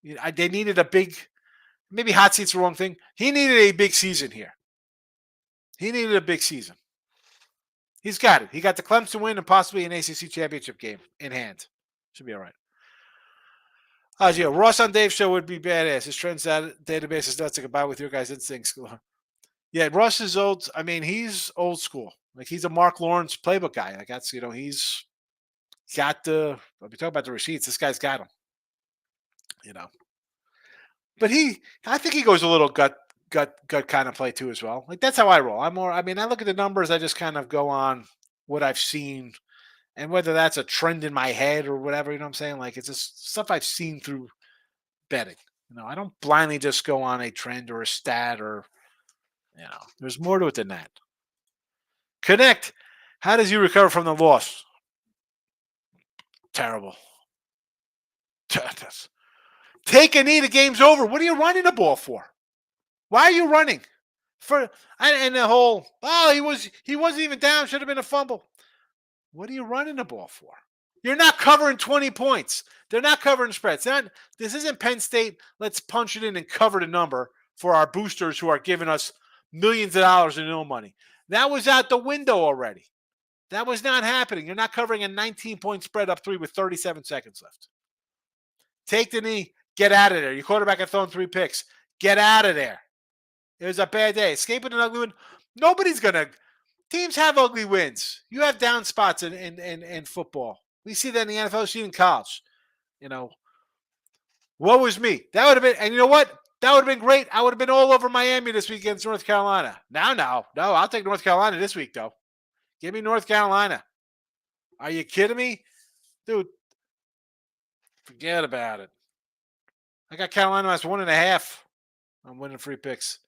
They needed a big, maybe hot seat's the wrong thing. He needed a big season here. He needed a big season. He's got it. He got the Clemson win and possibly an ACC championship game in hand. Should be all right. Ross on Dave's show would be badass. His trends database is nuts to combine with your guys' instincts. Yeah, Russ is old. I mean, he's old school. Like, he's a Mark Lawrence playbook guy. Like, that's, he's got the, we talk about the receipts. This guy's got them, But I think he goes a little gut kind of play too as well. Like, that's how I roll. I look at the numbers. I just kind of go on what I've seen and whether that's a trend in my head or whatever, you know what I'm saying? Like, it's just stuff I've seen through betting. I don't blindly just go on a trend or a stat or, there's more to it than that. Connect. How does you recover from the loss? Terrible. Take a knee. The game's over. What are you running the ball for? Why are you running? And the whole, he wasn't even down. Should have been a fumble. What are you running the ball for? You're not covering 20 points. They're not covering spreads. This isn't Penn State. Let's punch it in and cover the number for our boosters who are giving us millions of dollars in no money. That was out the window already. That was not happening. You're not covering a 19-point spread up 3 with 37 seconds left. Take the knee. Get out of there. Your quarterback had thrown 3 picks. Get out of there. It was a bad day. Escaping an ugly win. Nobody's going to. Teams have ugly wins. You have down spots in football. We see that in the NFL, see it in college. Woe was me. That would have been, and you know what? That would have been great. I would have been all over Miami this week against North Carolina. No, I'll take North Carolina this week, though. Give me North Carolina. Are you kidding me? Dude, forget about it. I got Carolina as 1.5. I'm winning free picks.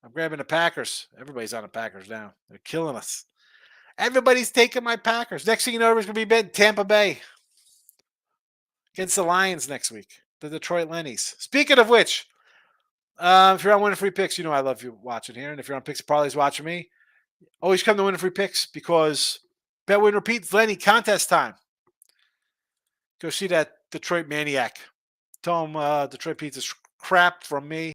I'm grabbing the Packers. Everybody's on the Packers now. They're killing us. Everybody's taking my Packers. Next thing you know, everybody's going to be betting Tampa Bay against the Lions next week. The Detroit Lennies. Speaking of which, if you're on winning free picks, I love you watching here. And if you're on Picks and Parlays watching me, always come to winning free picks because bet, win, repeat, Lenny contest time. Go see that Detroit Maniac. Tell him Detroit Pizza's crap from me.